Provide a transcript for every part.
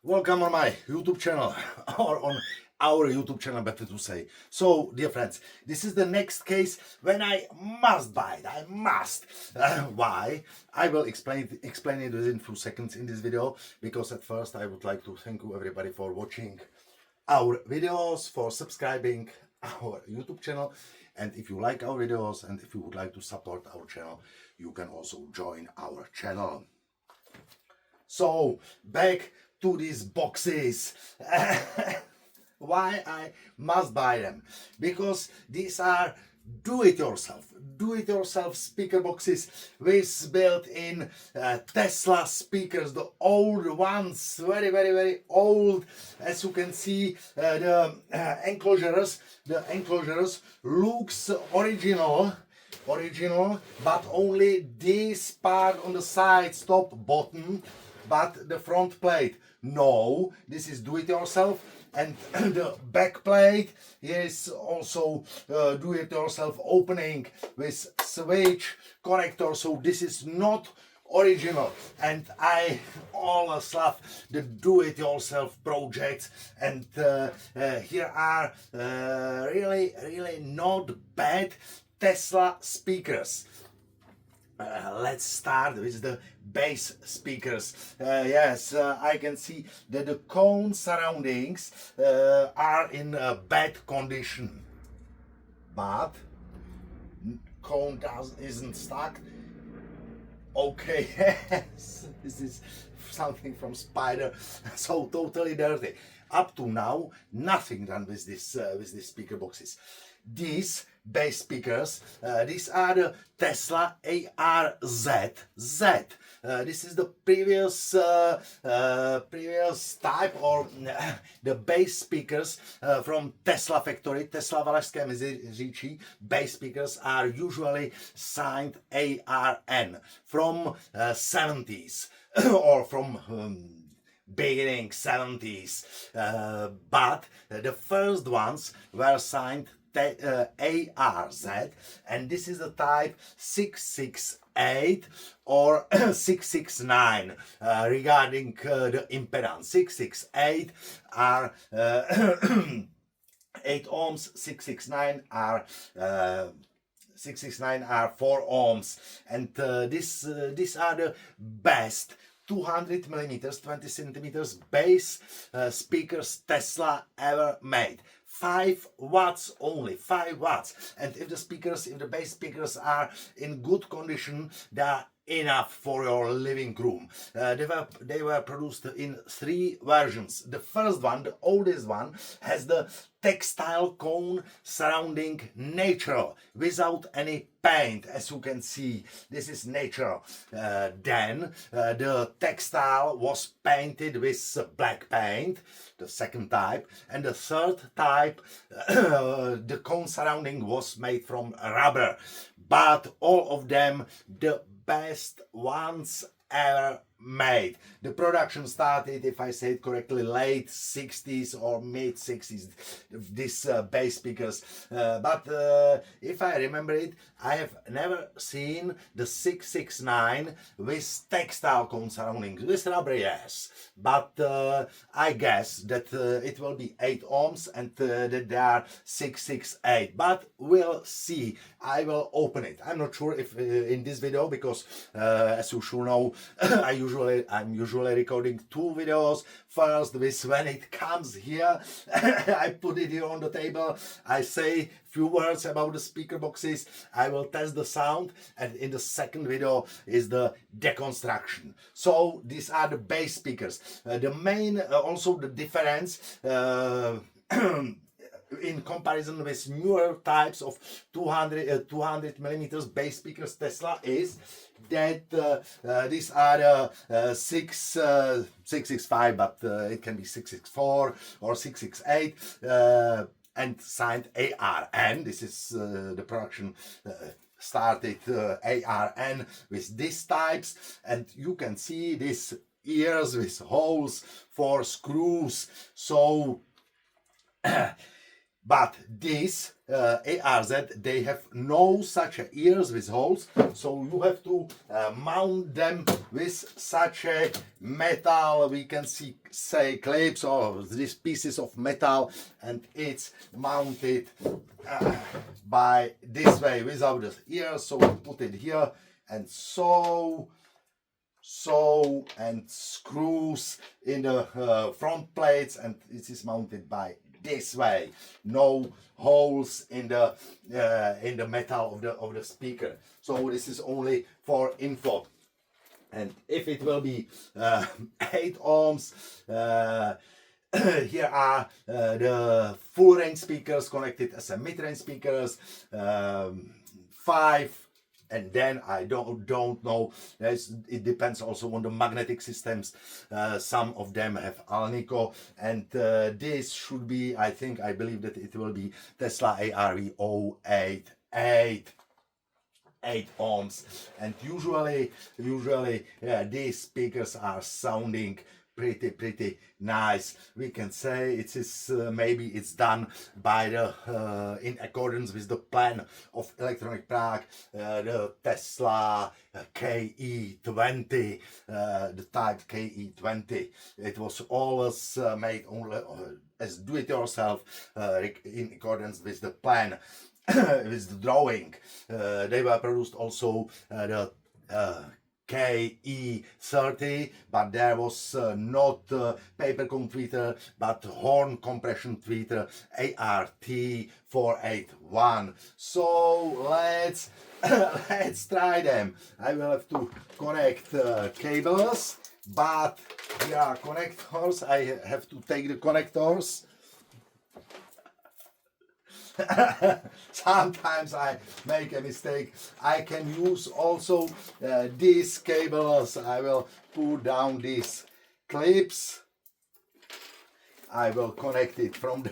Welcome on my YouTube channel, or on our YouTube channel, better to say. So, dear friends, this is the next case when I must buy it. I must. Why? I will explain it within few seconds in this video, because at first I would like to thank you everybody for watching our videos, for subscribing our YouTube channel. And if you like our videos and if you would like to support our channel, you can also join our channel. So, back to these boxes. Why I must buy them? Because these are do-it-yourself speaker boxes with built-in Tesla speakers, the old ones, very old. As you can see, the enclosures looks original, but only this part on the side, top, bottom, but the front plate, no, this is do-it-yourself. And the back plate is also do-it-yourself opening with switch connector, so this is not original. And I always love the do-it-yourself projects, and here are really not bad Tesla speakers. Let's start with the bass speakers. Yes, I can see that the cone surroundings are in bad condition, but cone isn't stuck. Okay, yes, this is something from Spider, so totally dirty. Up to now, nothing done with this speaker boxes. These bass speakers, these are the TESLA ARZ. This is the previous type, or the bass speakers from Tesla factory, Tesla Valašské Meziříčí. Bass speakers are usually signed ARN from 70s or from beginning 70s, but the first ones were signed ARZ, and this is the type 668 or 669 regarding the impedance. 668 are 8 ohms, 669 are 4 ohms, and these are the best 200 millimeters, 20 centimeters bass speakers Tesla ever made. 5 watts only, 5 watts. And if the bass speakers are in good condition, they are enough for your living room. They were produced in 3 versions. The first one, the oldest one, has the textile cone surrounding natural, without any paint. As you can see, this is natural. Then the textile was painted with black paint, the second type, and the third type, the cone surrounding was made from rubber. But all of them the best ones ever made. The production started, if I say it correctly, late 60s or mid 60s, these bass speakers. But if I remember it, I have never seen the 669 with textile cone surroundings. With rubber, yes, but I guess that it will be 8 ohms and that they are 668. But we'll see. I will open it. I'm not sure if in this video, because as you should know, I'm usually recording 2 videos. First with when it comes here, I put it here on the table, I say few words about the speaker boxes, I will test the sound, and in the second video is the deconstruction. So these are the bass speakers. The main, also the difference in comparison with newer types of 200 millimeters bass speakers Tesla is that these are 665, but it can be 664 or 668, and signed ARN. This is the production started ARN with these types, and you can see these ears with holes for screws. So But these ARZ, they have no such ears with holes, so you have to mount them with such a metal, we can say clips or these pieces of metal, and it's mounted by this way without the ears. So we put it here and so and screws in the front plates, and it is mounted by this way. No holes in the metal of the speaker. So this is only for info. And if it will be 8 ohms, here are the full range speakers connected as a mid-range speakers, 5. And then I don't know. It depends also on the magnetic systems. Some of them have Alnico, and this should be, I believe that it will be Tesla ARV 088. 8 ohms, and usually these speakers are sounding pretty nice. We can say it is maybe it's done by the in accordance with the plan of Electronic Prague, the Tesla KE20, the type KE20. It was always made only as do-it-yourself in accordance with the plan. With the drawing. They were produced also the KE30, but there was not paper cone tweeter, but horn compression tweeter ART481. So let's try them. I will have to connect cables, but here are connectors. I have to take the connectors. Sometimes I make a mistake. I can use also these cables. I will put down these clips. I will connect it from the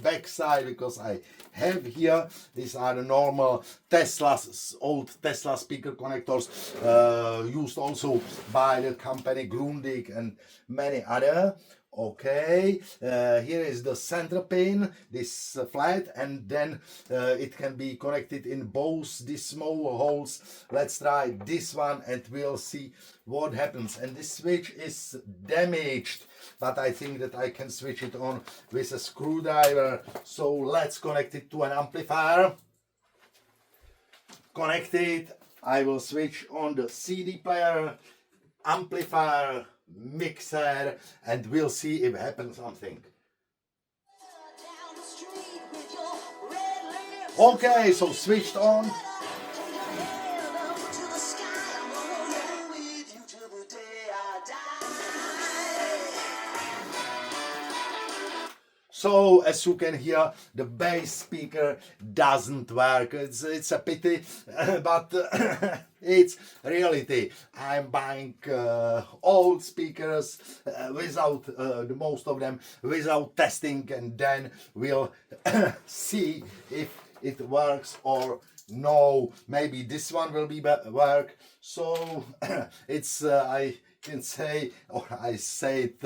back side because I have here. These are the normal old Tesla speaker connectors, used also by the company Grundig and many other. Okay, here is the center pin, this flat, and then it can be connected in both these small holes. Let's try this one and we'll see what happens. And this switch is damaged, but I think that I can switch it on with a screwdriver. So let's connect it to an amplifier. Connected. I will switch on the CD player, amplifier, mixer, and we'll see if happens something. Okay, so switched on. So as you can hear, the bass speaker doesn't work. It's a pity, but it's reality. I'm buying old speakers without the most of them without testing, and then we'll see if it works or no. Maybe this one will be work. So it's I can say, or I say it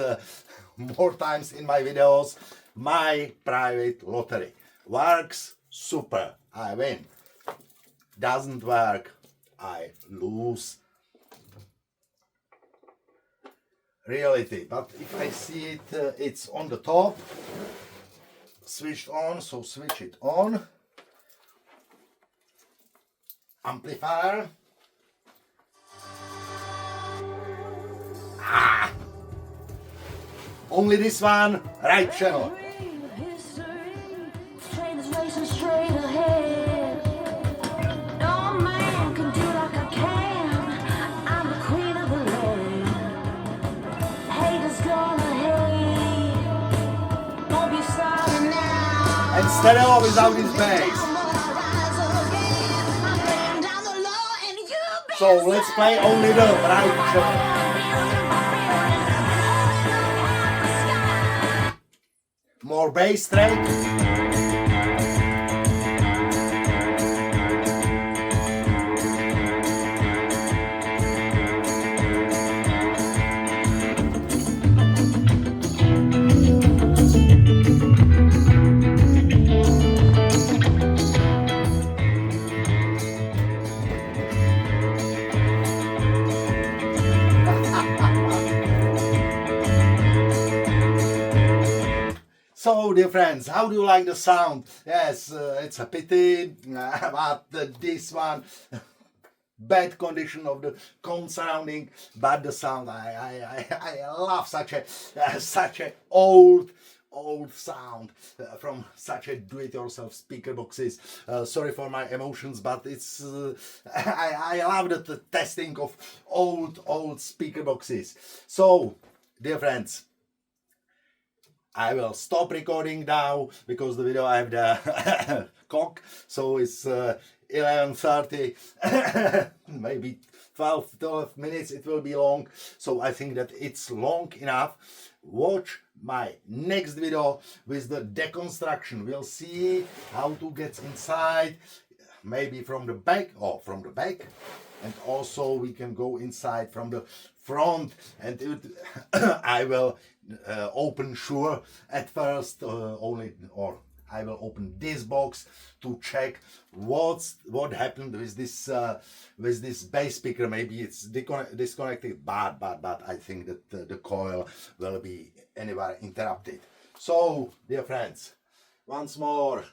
more times in my videos, my private lottery. Works, super, I win. Doesn't work, I lose. Reality. But if I see it, it's on the top, switched on, so switch it on. Amplifier. Only this one, right channel. And stereo without his bass. So let's play only the right channel. More bass straight. So, dear friends, how do you like the sound? Yes, it's a pity, but this one, bad condition of the cone surrounding, but the sound, I love such a old sound from such a do-it-yourself speaker boxes. Sorry for my emotions, but it's I love the testing of old speaker boxes. So, dear friends, I will stop recording now because the video I have the clock, so it's 11:30, maybe 12 minutes it will be long, so I think that it's long enough. Watch my next video with the deconstruction. We'll see how to get inside, maybe from the back, and also we can go inside from the front, and I will open sure at first I will open this box to check what happened with this bass speaker. Maybe it's disconnected, but I think that the coil will be anywhere interrupted. So, dear friends, once more,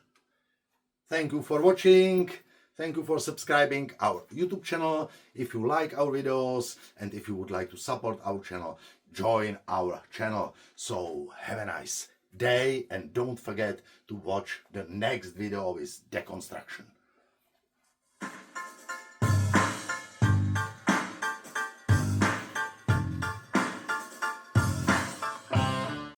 thank you for watching. Thank you for subscribing our YouTube channel. If you like our videos and if you would like to support our channel, join our channel. So have a nice day and don't forget to watch the next video with deconstruction.